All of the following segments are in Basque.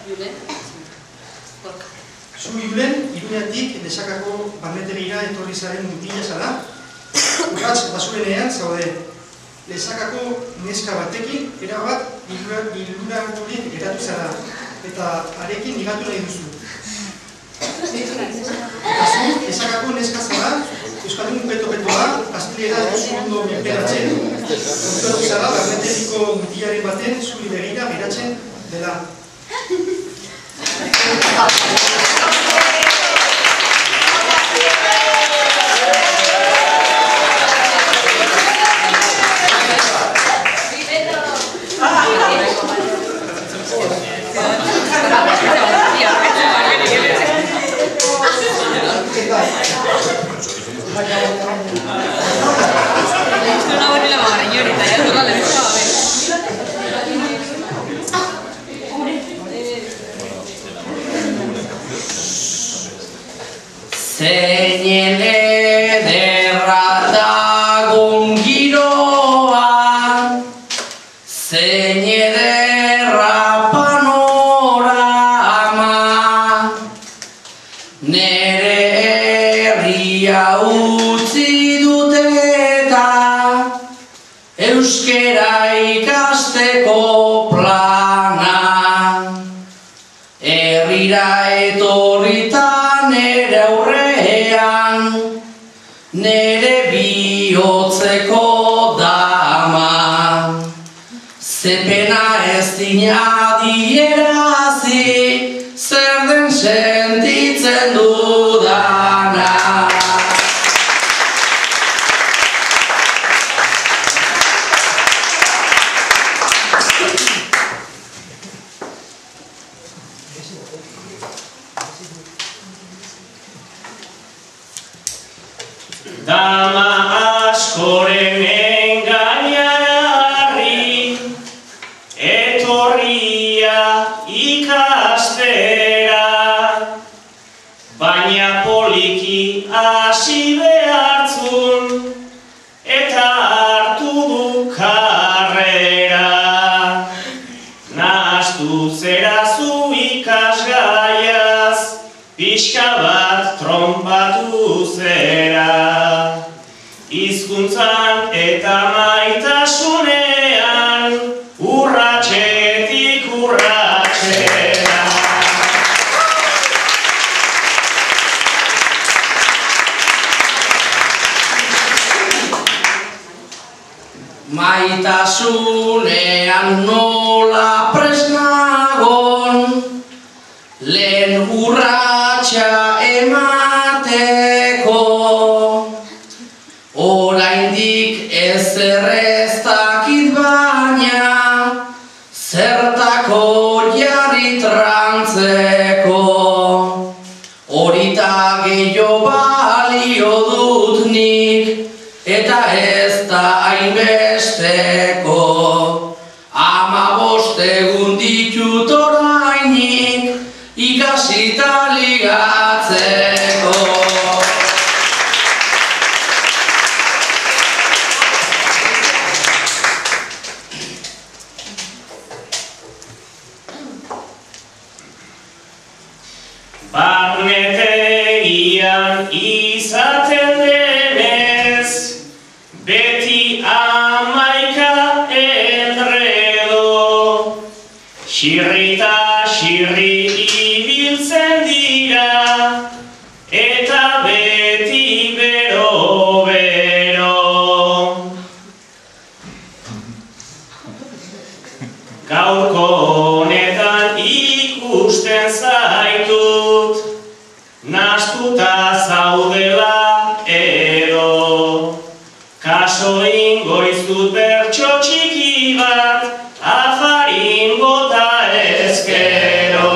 Zu Julen, Iruñatik Lesakako barnetegira etorri zaren mutila zara. Urratz basurenean zaude. Lesakako neska batekin erabat biluragurik geratu zara. Eta harekin ligatu nahi duzu. Eta zu, Lesakako neska zara, euskaldun peto-petoa, gaztelera duzu ondo menperatzen. Kontuatu zara, barneteriko mutilaren baten zuri begira geratzen dela. Zeinen ederra dagon giroa, zein ederra panorama, nere herria utzi dut eta euskera ikasteko plana, herrira etorritan nere aurrean, nere bihotzeko dama, zepena ez dinadierazi, zer den sentitzen dudana. Dama askoren engainarri, etorria ikastera, baina poliki hasi behartzun, eta hartu du karrera. Nahastu zera zu ikasgaiaz, pixka bat tronpatu zera. Hizkuntzan eta maitasunean, urratsetik urratsera. Maitasunean nola presnagon, lehen urratsa emateko, oraindik ezer ez dakit baina, zertako jarri trantzeko, horita gehiago balio dut nik, eta ez da hainbesteko, 15 egun ditut orainik, ikasita ligatzeko. Barnetegian izaten denez, beti 11 enredo, xirrita xirri ibiltzen dira, eta beti bero-bero. Gaurko honetan ikusten zaitut, nahastuta zaudela edo, kaso ingo iztut bertso txiki bat, afarin bota ezkero.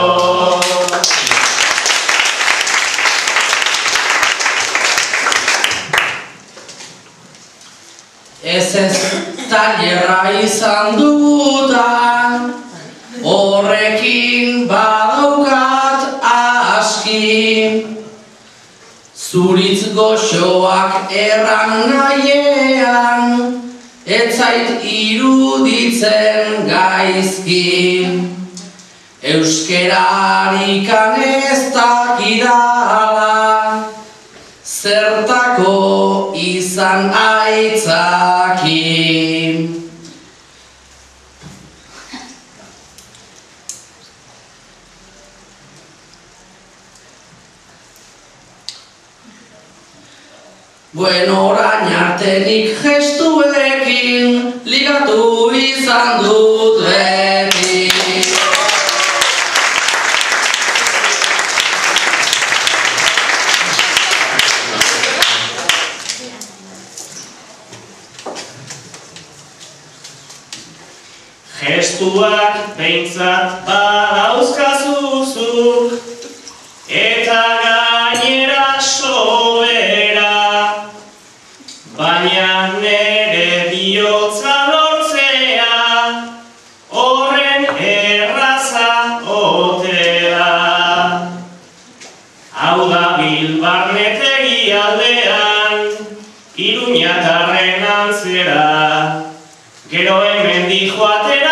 Ez tailerra izan dudan, horrekin badaukat aski, zuritz goxoak erran nahiean, ez zait iruditzen gaizki. Euskerarikan ez dakidala, zertako izan aitzaki. Bueno, orain artenik gestuekin ligatu izan dut beti. Gestuak behintzat badauzkazuzuk, eta gainera sobera, baina nere bihotza lortzea, horren erraza ote da. Hau da Bilbarnetegi aldean, Iruñatarren antzera, gero hemendik joatera